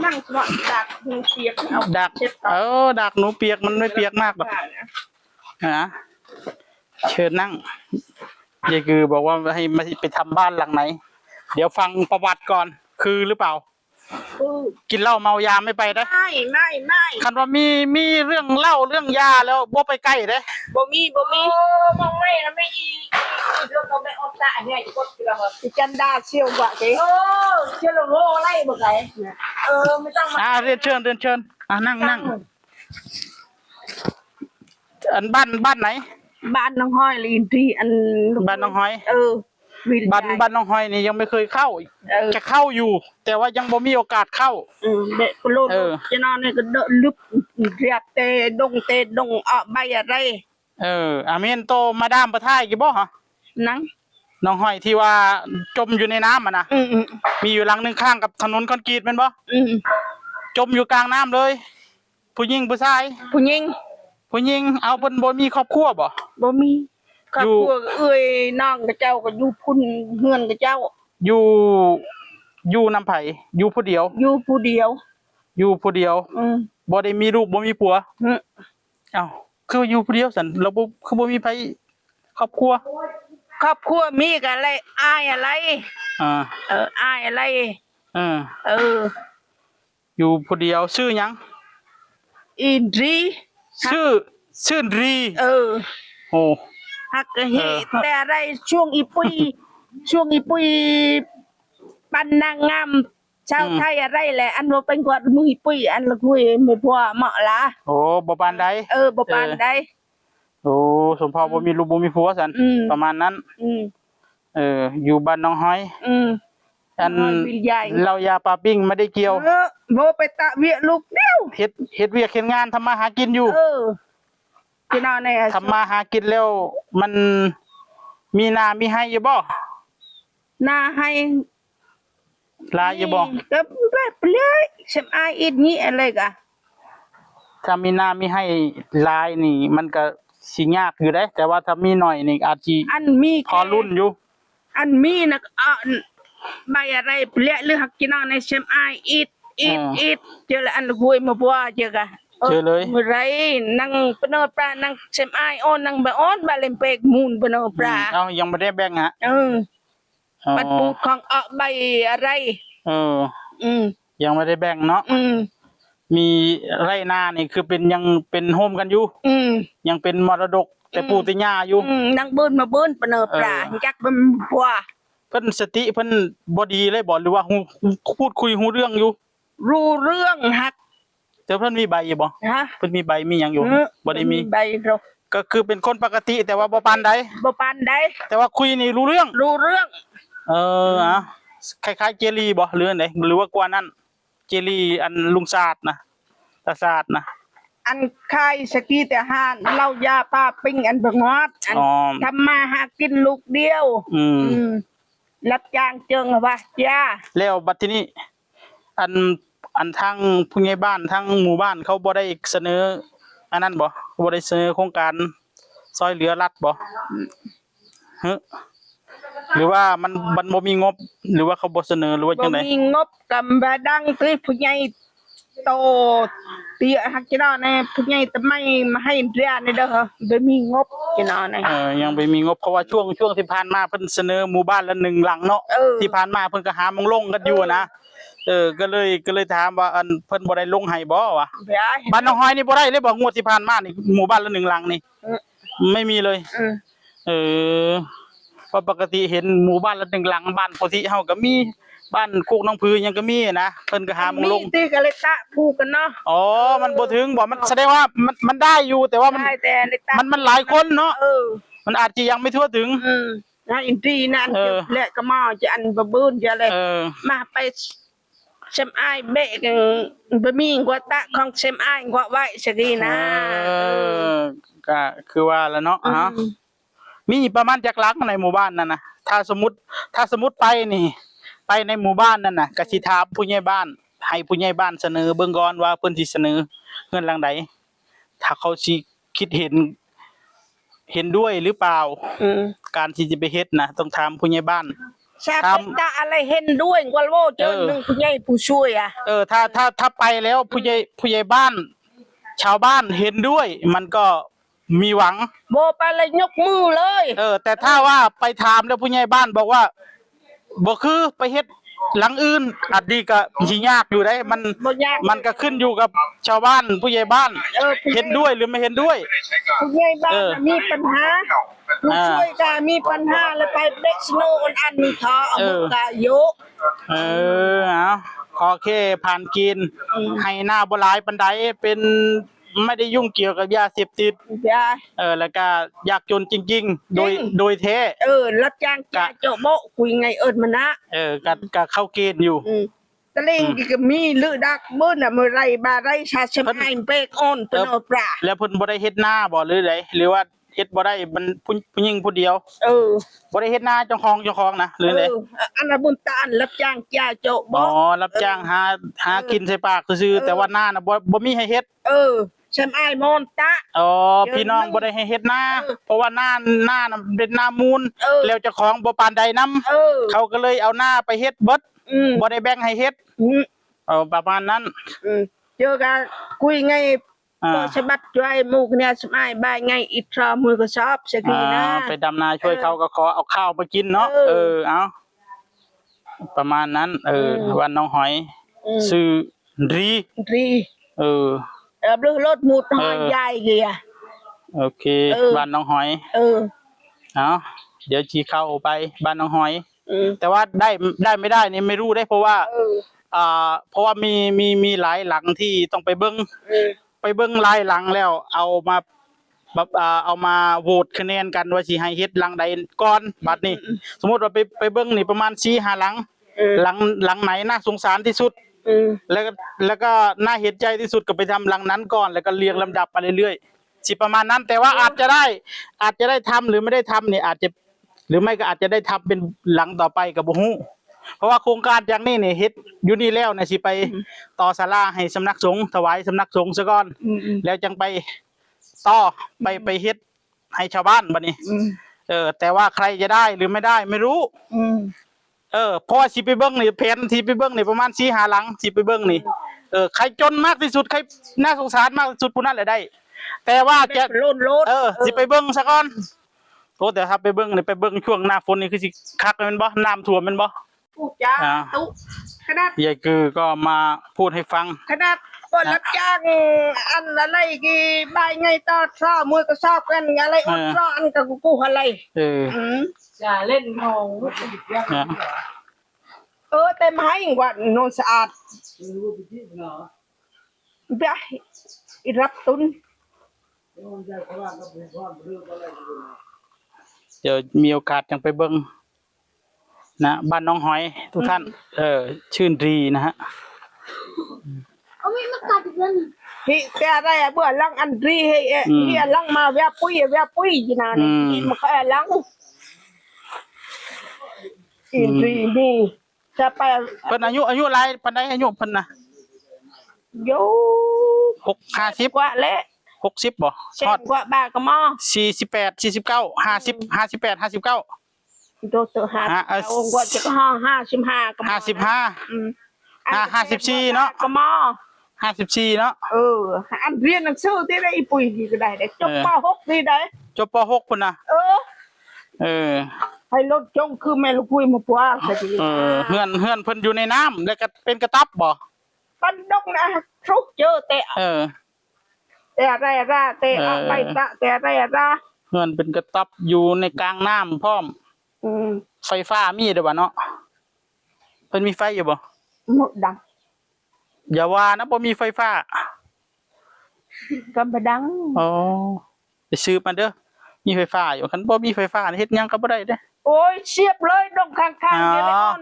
นั่งสมัครดักหนูเปียกเอาดักดักหนูเปียกมันไม่เปียกมากหรอกนะเชิญนั่งยายคือบอกว่าให้มาไปทำบ้านหลังไหนเดี๋ยวฟังประวัติก่อนคือหรือเปล่ากินเหล้าเมายาไม่ไปได้ไม่คันว่ามีเรื่องเหล้าเรื่องยาแล้วบ่ไปใกล้ได้บ่มีมองไม่นะไม่อีเรื่องเขาไม่ออกตาเนี่ยกดกันแล้วจันดาเชี่ยวกว่าเจ้เชี่ยวโลไล่บ่ไงไม่ต้องมาเรียนเชิญนั่งอันบ้านไหนบ้านน้องห้อยลินที่อันบ้านน้องห้อยบ้านน้องห้อยนี่ยังไม่เคยเข้าจะเข้าอยู่ แต่ว่ายังบ่มีโอกาสเข้าเด็กโลดจะนอนเนี่ยก็เดนลึบเรียบเตดงใบอะไรอาเมนโตมาดามประท่ายกี่บ่ฮะนังน้องห้อยที่ว่าจมอยู่ในน้ำนะมีอยู่หลังหนึ่งข้างกับถนนคอนกรีตเป็นบ่จมอยู่กลางน้ำเลยผู้หญิงผู้ชายผู้หญิงเอาเพิ่นบ่มีครอบครัวบ่มีครอบครัวน้องกับเจ้าก็อยู่พุ่นเฮือนกับเจ้าอยู่น้ำไผ่อยู่ผู้เดียวบ่ได้มีลูกบ่มีผัวเอ้าคืออยู่ผู้เดียวสั่นเราบ่คือบ่มีไผครอบครัวมีกันอะไรอายอะไรอายอะไรอยู่ผู้เดียวชื่อหยังอินรีชื่อรีโอ้ฮักเฮแต่อะไรช่วงอีปุยปันนางงามชาวไทยอะไรแหละอันว่าเป็นกวาดมือปุยอันละคุยไม่พอเหมาะละโอ้บ่ปานใดบ่ปานใดโอ้สมพรบ่มีลูกบ่มีผัวซั่นประมาณนั้นอยู่บ้านน้องห้อยอันเรายาปลาปิ้งไม่ได้เกี่ยวโบไปตะเวียลูกเดียวเฮ็ดเวียกเฮ็ดงานทำมาหากินอยู่ที่นอนในทำมาหากินแล้วมันมีนามีให้อยู่บ่นาให้ลายอยู่บ่ก็แบบเลยสำอายอีกนี้อะไรกะถ้ามีนามีให้ลายนี่มันก็สิยากอยู่ได้แต่ว่าถ้ามีหน่อยนี่อาจสิอันมีพอรุ่นอยู่อันมีนะใบอะไรเปลี่ยหรือหักกินในสำอายอีกเจอแล้วอันคุยมาบัวเจอกะเจอเลยเมื่อไรนั่งปนปลานั่งเซมไอโอนั่งแบบอ้อนบาเลมเปกมูนปนปลายังไม่ได้แบ่งฮะปัดปูของใบอะไรยังไม่ได้แบ่งเนาะมีไรนานี่คือเป็นยังเป็นโฮมกันอยู่ยังเป็นมรดกแต่ปูติญาอยู่นั่งเบิ้ลมาเบิ้ลปนปลาจักเป็นบัวเพิ่นสติเพิ่นบ่ดีเลยบ่หรือว่าพูดคุยรู้เรื่องอยู่รู้เรื่องฮักแต่เพิ่นมีใบอยู่บ่เพิ่นมีใบมีหยังอยู่บ่ได้มีใบก็คือเป็นคนปกติแต่ว่าบ่ปานใดแต่ว่าคุยนี่รู้เรื่องคล้ายๆเจลีบ่หรืออันใดหรือว่ากว่านั้นเจลีอันลุงศาสตร์นะตาศาสตร์นะอันคายสกีแต่หานเล่ายาปลาปิ้งอันบงอดอันทำมาหากินลูกเดียวรับจ้างเจิงว่าจ้าแล้วบัดทีนี้อันทางผู้ใหญ่บ้านทางหมู่บ้านเขาบ่ได้เสนออันนั้นบ่ได้เสนอโครงการซอยเหลือรัฐบ่หรือว่ามันบ่มีงบหรือว่าเขาบ่เสนอหรือว่าจังได๋บ่มีงบกำบะดังคือผู้ใหญ่โตเตี้ยฮักจิเนาะในผู้ใหญ่ตะไม่มาให้เรียนนี่เด้อบ่มีงบจิเนาะในยังบ่มีงบเพราะว่าช่วงที่ผ่านมาเพิ่นเสนอหมู่บ้านละ1หลังเนาะที่ผ่านมาเพิ่นก็หามงลงกันอยู่นะก็เลยถามว่าอันเพิ่นบ่ได้ลงให้บ่วะบ้านน้องห้อยนี่บ่ได้เลยบ่งวดที่ผ่านมานี่หมู่บ้านละ1หลังนี่ไม่มีเลยเพราะปกติเห็นหมู่บ้านละ1หลังบ้านปกติเฮาก็มีบ้านโคกน้องผือยังก็มีนะเพิ่นก็หามงลงตีก็เลยตะพูกันเนาะมันบ่ถึงบ่มันแสดงว่ามันได้อยู่แต่ว่ามันหลายคนเนาะมันอาจจะยังไม่ทั่วถึงอินทรีนั่นแหละก็มาจะอันบ่บื้นจะเลยมาไปเซมไอเบะบะมีกว่าตะของเซมไอกว่าไว้สกีนะก็คือว่าแล้วเนาะมีประมาณจักหลักในหมู่บ้านนั่นนะถ้าสมมุติไปนี่ไปในหมู่บ้านนั่นน่ะก็สิถามผู้ใหญ่บ้านให้ผู้ใหญ่บ้านเสนอเบิ่งก่อนว่าเพิ่นสิเสนอเงินหลังใดถ้าเขาสิคิดเห็นด้วยหรือเปล่าการที่จะไปเฮ็ดนะต้องถามผู้ใหญ่บ้าน ชาเป็นตาอะไรเห็นด้วยกว่าโลเจอหนึ่งผู้ใหญ่ผู้ช่วยอ่ะ ถ้าไปแล้วผู้ใหญ่บ้าน ชาวบ้านเห็นด้วย มันก็มีหวัง โบไปเลยยกมือเลย แต่ถ้าว่าไปถามแล้วผู้ใหญ่บ้านบอกว่าบ่คือไปเฮ็ดหลังอื่นอาจดีก็สิยากอยู่ได้มัน บ่ยาก มันก็ขึ้นอยู่กับชาวบ้านผู้ใหญ่บ้าน เห็นด้วยหรือไม่เห็นด้วย ผู้ใหญ่บ้านน่ะมีปัญหาผู้ช่วยก็มีปัญหาแล้วไปเด็กสโนอันนี้เขาเอามือกาโยก เอาขอแค่ผ่านเกินให้หน้าบ่หลายปานใดเป็นไม่ได้ยุ่งเกี่ยวกับยาเสพติด ยา แล้วก็ยากจนจริงๆ โดยแท้ รับจ้างจ่าเจาะโบะคุยไงเอิ้นมันนะ ก็เข้าเกณฑ์อยู่ ตะเลงก็มีลือดักมื้อน่ะมื้อไรบาไรชาชมให้เปกออนเป็นโอปรา แล้วเพิ่นบ่ได้เฮ็ดหน้าบ่หรือไดหรือว่าเฮ็ดบ่ได้มันผู้หญิงผู้เดียวบ่ได้เฮ็ดหน้าเจ้าของนะหรือได อันน่ะบุญตาอันรับจ้างจ่าเจาะ อ๋อ โบะ รับจ้างหากินใส่ปากซื่อๆแต่ว่าหน้าน่ะบ่มีให้เฮ็ด ฉันอ้ายมอนตะ พี่น้องบ่ได้ให้เฮ็ดหน้าเพราะว่าหน้าน่ะเป็นหน้ามูล แล้วเจ้าของบ่ปานใดนำเขาก็เลยเอาหน้าไปเฮ็ดเบิดบ่ได้แบ่งให้เฮ็ดประมาณนั้น เจอกันคุยไงก็สบัดช่วยหมู่เนี่ยสมัยบ่ายไงอีทรามือก็ชอบสักทีนะ ไปดำนาช่วยเขาก็ขอเอาข้าวมากินเนาะเอาประมาณนั้นวันน้องหอยซื้อรี เรื่องรถหมุดหอยใหญ่เกีย โอเคบ้านน้องหอยเอาเดี๋ยวชีเข้าไปบ้านน้องหอยแต่ว่าได้ไม่ได้นี่ไม่รู้ได้เพราะว่าเพราะว่ามีหลายหลังที่ต้องไปเบิ้งหลายหลังแล้วเอามาโหวตคะแนนกันว่าสิให้เฮ็ดหลังใดก่อนบัดนี้สมมุติว่าไปเบิ้งนี่ประมาณ4-5หลังหลังไหนน่าสงสารที่สุดแล้วก็น่าเห็นใจที่สุดก็ไปทำหลังนั้นก่อนแล้วก็เรียงลำดับไปเรื่อยๆสิประมาณนั้นแต่ว่าอาจจะได้ทำหรือไม่ได้ทำเนี่ยอาจจะหรือไม่ก็อาจจะได้ทำเป็นหลังต่อไปกับบ่ฮู้เพราะว่าโครงการอย่างนี้เนี่ยเฮ็ดอยู่นี่แล้วเนี่ยสิไปต่อศาลาให้สำนักสงฆ์ถวายสำนักสงฆ์ซะก่อนแล้วจังไปต่อไปเฮ็ดให้ชาวบ้านบัดนี้แต่ว่าใครจะได้หรือไม่ได้ไม่รู้เพราะว่าสิไปเบิ่งนี่แผนที่ไปเบิ่งนี่ประมาณ4-5หลังสิไปเบิ่งนี่ใครจนมากที่สุดใครน่าสงสารมากที่สุดผู้นั้นแหละได้แต่ว่าจะโลดสิไปเบิ่งซะก่อนโอ้แต่ถ้าไปเบิ่งนี่ไปเบิ่งช่วงหน้าฝนนี่คือสิคักแม่นบ่น้ำท่วมแม่นบ่พูดจ้าตุ๊ขนาดยายคือก็มาพูดให้ฟังขนาดก็รับจ้างอันอะไรกี่ใบไงต่อทรามือก็ทราบกันอะไรอดทราอันกับกูอะไรอย่าเล่นมองเต็มให้กว่าโนสะอาดไปรับตุนเดี๋ยวมีโอกาสจังไปเบิ่งนะบ้านน้องหอยทุกท่านชื่นรีนะฮะพี่แต่อะไรเบื่อลังอันรีให้ที่ลังมาแวบปุ้ยจีน่านี่มันก็ลังอินรีนี่จะไปเพิ่นอายุหลายปานใดอายุเพิ่นน่ะโย50กว่าแล้ว60บ่ฮอดกว่าบาก็มอ48 49 50 58 59โดเตอร์5กว่าจะก็55ก็54เนาะก็มอ54เนาะอันเรียนหนังสือที่ได้ปุ้ยดีก็ได้จบป.6นี่ได้จบป.6 พุ่นน่ะให้รถจงคือแม่ลูกปุ้ยมาปัวซะทีเฮือนเพิ่นอยู่ในน้ำแล้วก็เป็นกระต๊อบบ่ปันดงนะทุกเจอแต่อะไรแต่เอาไปแต่อะไรเฮือนเป็นกระต๊อบอยู่ในกลางน้ำพร้อมไฟฟ้ามีเด้อบ่เนาะเพิ่นมีไฟอยู่บ่หมดดังอย่าว่านะบ่มีไฟฟ้าก็บ่ดังไปซื้อมาเด้อมีไฟฟ้าอยู่คันบ่มีไฟฟ้าเฮ็ดหยังก็บ่ได้เด้โอ้ยเสียบเลยดงข้างๆนี่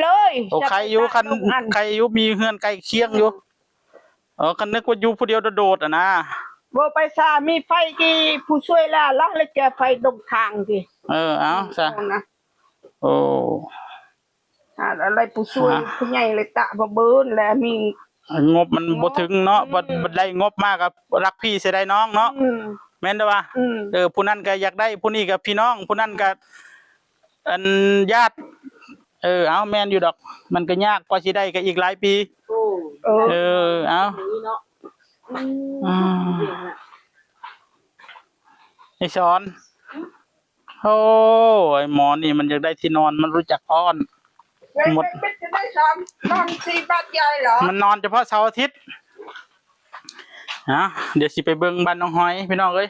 เลยใครอยู่คันใครอยู่มีเฮือนใกล้เคียงอยู่คันนึกว่าอยู่ผู้เดียวโดดๆนะบ่ไปซามีไฟกี่ผู้ช่วยแล้วแล้วแกไฟดงทางสิเอาซะโอ้อะไรผู้ช่วยผู้ใหญ่เลยตะบ่เบิ่นแล้วมีงบมันบ่ถึงเนาะบ่ได้งบมากกับรักพี่เสียดายน้องเนาะแม่นเด้อว่าผู้นั้นก็อยากได้ผู้นี้ก็พี่น้องผู้นั้นก็อันญาติ เอาแมนอยู่ดอก มันก็ยากกว่าสิได้ก็อีกหลายปี โอ้ เอา นี่เนาะ อืม เก่งอะ ไอ้สอนโอ้ยหมอนี่มันอยากได้ที่นอนมันรู้จักอ้อน หมด ไม่จะได้ซ้อมนอนสี่บาทใหญ่เหรอ มันนอนเฉพาะเสาร์อาทิตย์เดี๋ยวสิไปเบิ่งบ้านน้องหอยพี่น้องเอ้ย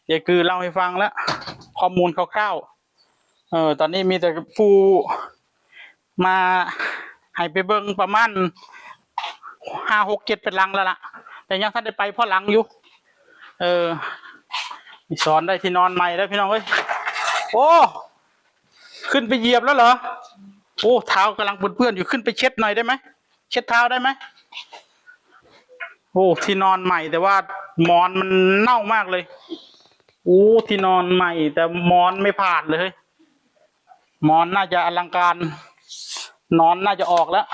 เดี๋ยวคือเล่าให้ฟังแล้วข้อมูลคร่าวๆตอนนี้มีแต่ผู้มาให้ไปเบิ่งประมาณ5 6 7เป็นหลังแล้วล่ะ แต่ยังท่านได้ไปเพราะหลังอยู่สอนได้ที่นอนใหม่แล้วพี่น้องเอ้ยโอ้ขึ้นไปเหยียบแล้วเหรอโอ้เท้ากำลังเปื้อนๆอยู่ขึ้นไปเช็ดหน่อยได้ไหมเช็ดเท้าได้ไหมโอ้ที่นอนใหม่แต่ว่าหมอนมันเน่ามากเลยโอ้ที่นอนใหม่ แต่หมอนไม่ผ่านเลยหมอนน่าจะอลังการนอนน่าจะออกแล้ว